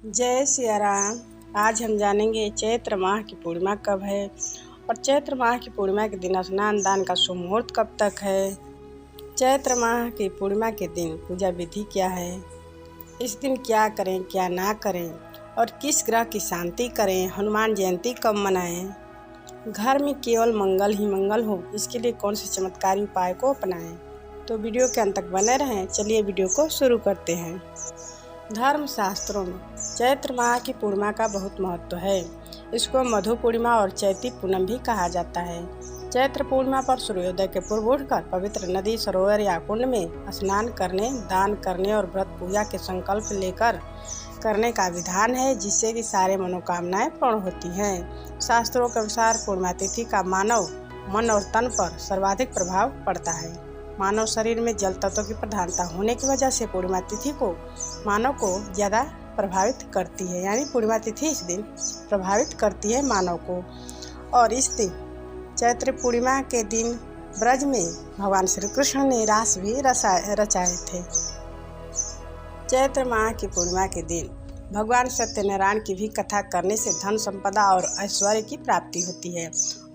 जय सिया राम। आज हम जानेंगे चैत्र माह की पूर्णिमा कब है और चैत्र माह की पूर्णिमा के दिन स्नान दान का शुभ मुहूर्त कब तक है। चैत्र माह की पूर्णिमा के दिन पूजा विधि क्या है, इस दिन क्या करें क्या ना करें और किस ग्रह की शांति करें, हनुमान जयंती कब मनाएं, घर में केवल मंगल ही मंगल हो इसके लिए कौन से चमत्कारी उपाय को अपनाएं। तो वीडियो के अंत तक बने रहें। चलिए वीडियो को शुरू करते हैं। धर्म शास्त्रों में चैत्र माह की पूर्णिमा का बहुत महत्व है। इसको मधु पूर्णिमा और चैती पूनम भी कहा जाता है। चैत्र पूर्णिमा पर सूर्योदय के पूर्व उठकर पवित्र नदी, सरोवर या कुंड में स्नान करने, दान करने और व्रत पूजा के संकल्प लेकर करने का विधान है, जिससे कि सारे मनोकामनाएं पूर्ण होती हैं। शास्त्रों के अनुसार पूर्णिमा तिथि का मानव मन और तन पर सर्वाधिक प्रभाव पड़ता है। मानव शरीर में जल तत्व की प्रधानता होने की वजह से पूर्णिमा तिथि को मानव को ज़्यादा प्रभावित करती है, यानी पूर्णिमा तिथि इस दिन प्रभावित करती है मानव को। और इस दिन चैत्र पूर्णिमा के दिन ब्रज में भगवान श्री कृष्ण ने रास भी रचाए थे। चैत्र माह की पूर्णिमा के दिन भगवान सत्यनारायण की भी कथा करने से धन संपदा और ऐश्वर्य की प्राप्ति होती है।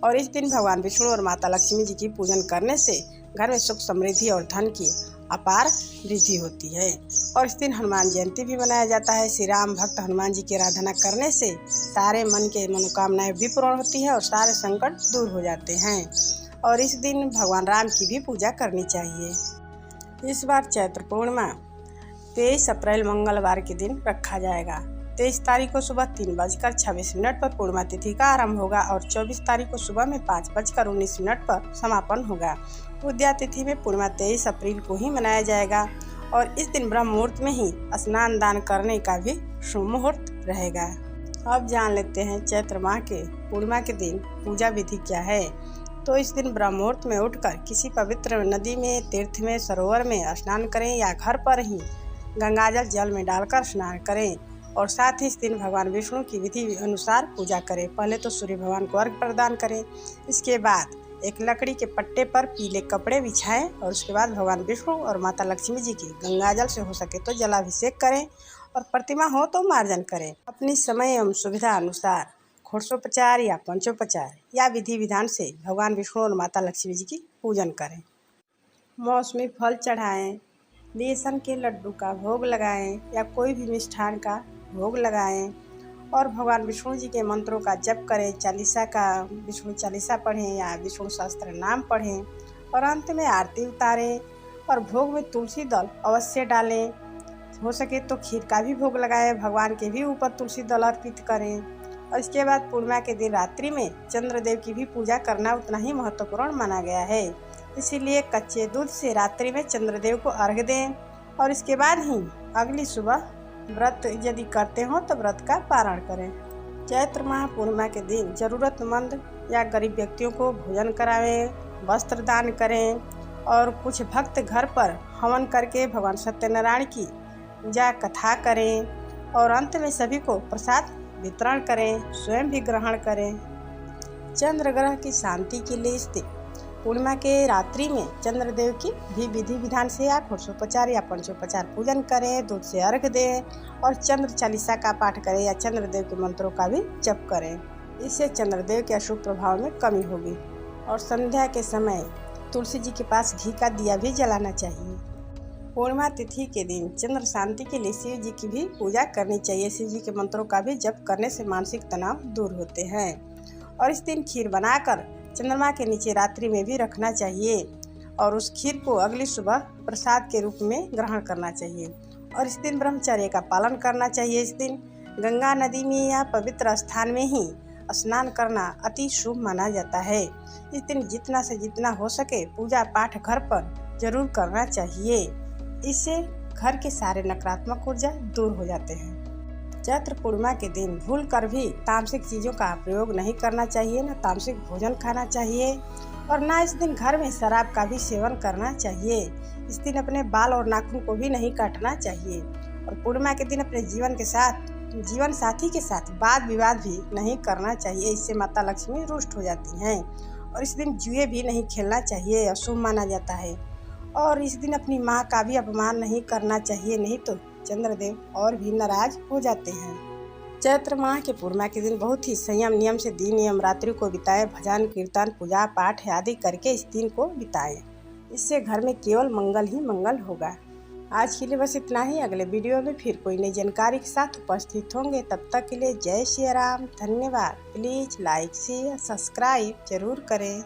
और इस दिन भगवान विष्णु और माता लक्ष्मी जी की पूजन करने से घर में सुख समृद्धि और धन की अपार वृद्धि होती है। और इस दिन हनुमान जयंती भी मनाया जाता है। श्री राम भक्त हनुमान जी की आराधना करने से सारे मन के मनोकामनाएं भी पूर्ण होती हैं और सारे संकट दूर हो जाते हैं। और इस दिन भगवान राम की भी पूजा करनी चाहिए। इस बार चैत्र पूर्णिमा 23 अप्रैल मंगलवार के दिन रखा जाएगा। 23 तारीख को सुबह 3:26 पर पूर्णिमा तिथि का आरंभ होगा और 24 तारीख को सुबह में 5:19 पर समापन होगा। उद्या तिथि में पूर्णिमा 23 अप्रैल को ही मनाया जाएगा और इस दिन ब्रह्म मुहूर्त में ही स्नान दान करने का भी शुभ मुहूर्त रहेगा। अब जान लेते हैं चैत्र माह के पूर्णिमा के दिन पूजा विधि क्या है। तो इस दिन ब्रह्म मुहूर्त में उठकर किसी पवित्र नदी में, तीर्थ में, सरोवर में स्नान करें या घर पर ही गंगाजल जल में डालकर स्नान करें। और साथ ही इस दिन भगवान विष्णु की विधि अनुसार पूजा करें। पहले तो सूर्य भगवान को अर्घ्य प्रदान करें, इसके बाद एक लकड़ी के पट्टे पर पीले कपड़े बिछाएं और उसके बाद भगवान विष्णु और माता लक्ष्मी जी की गंगाजल से हो सके तो जलाभिषेक करें और प्रतिमा हो तो मार्जन करें। अपनी समय एवं सुविधा अनुसार षोडशोपचार या पंचोपचार या विधि विधान से भगवान विष्णु और माता लक्ष्मी जी की पूजन करें। मौसमी फल चढ़ाएं, बेसन के लड्डू का भोग लगाएं या कोई भी मिष्ठान का भोग लगाएं और भगवान विष्णु जी के मंत्रों का जप करें। चालीसा का विष्णु चालीसा पढ़ें या विष्णु सहस्त्र नाम पढ़ें और अंत में आरती उतारें। और भोग में तुलसी दल अवश्य डालें। हो सके तो खीर का भी भोग लगाएं, भगवान के भी ऊपर तुलसी दल अर्पित करें। और इसके बाद पूर्णिमा के दिन रात्रि में चंद्रदेव की भी पूजा करना उतना ही महत्वपूर्ण माना गया है। इसीलिए कच्चे दूध से रात्रि में चंद्रदेव को अर्घ्य दें और इसके बाद ही अगली सुबह व्रत यदि करते हो तो व्रत का पारण करें। चैत्र माह पूर्णिमा के दिन जरूरतमंद या गरीब व्यक्तियों को भोजन करावें, वस्त्र दान करें और कुछ भक्त घर पर हवन करके भगवान सत्यनारायण की पूजा कथा करें और अंत में सभी को प्रसाद वितरण करें, स्वयं भी ग्रहण करें। चंद्र ग्रह की शांति के लिए इस दिन पूर्णिमा के रात्रि में चंद्रदेव की भी विधि विधान से या षोडशोपचार या पंचोपचार पूजन करें, दूध से अर्घ्य दें और चंद्र चालीसा का पाठ करें या चंद्रदेव के मंत्रों का भी जप करें। इससे चंद्रदेव के अशुभ प्रभाव में कमी होगी। और संध्या के समय तुलसी जी के पास घी का दिया भी जलाना चाहिए। पूर्णिमा तिथि के दिन चंद्र शांति के लिए शिव जी की भी पूजा करनी चाहिए। शिव जी के मंत्रों का भी जप करने से मानसिक तनाव दूर होते हैं। और इस दिन खीर बनाकर चंद्रमा के नीचे रात्रि में भी रखना चाहिए और उस खीर को अगली सुबह प्रसाद के रूप में ग्रहण करना चाहिए। और इस दिन ब्रह्मचर्य का पालन करना चाहिए। इस दिन गंगा नदी में या पवित्र स्थान में ही स्नान करना अति शुभ माना जाता है। इस दिन जितना से जितना हो सके पूजा पाठ घर पर जरूर करना चाहिए। इससे घर के सारे नकारात्मक ऊर्जा दूर हो जाते हैं। चैत्र पूर्णिमा के दिन भूल कर भी तामसिक चीज़ों का प्रयोग नहीं करना चाहिए, न तामसिक भोजन खाना चाहिए और ना इस दिन घर में शराब का भी सेवन करना चाहिए। इस दिन अपने बाल और नाखून को भी नहीं काटना चाहिए। और पूर्णिमा के दिन अपने जीवन साथी के साथ वाद विवाद भी नहीं करना चाहिए, इससे माता लक्ष्मी रुष्ट हो जाती हैं। और इस दिन जुए भी नहीं खेलना चाहिए, अशुभ माना जाता है। और इस दिन अपनी माँ का भी अपमान नहीं करना चाहिए, नहीं तो चंद्रदेव और भी नाराज हो जाते हैं। चैत्र माह के पूर्णिमा के दिन बहुत ही संयम नियम से दिन एवं रात्रि को बिताएं। भजन कीर्तन पूजा पाठ आदि करके इस दिन को बिताएं। इससे घर में केवल मंगल ही मंगल होगा। आज के लिए बस इतना ही। अगले वीडियो में फिर कोई नई जानकारी के साथ उपस्थित होंगे। तब तक के लिए जय श्री राम। धन्यवाद। प्लीज़ लाइक शेयर सब्सक्राइब जरूर करें।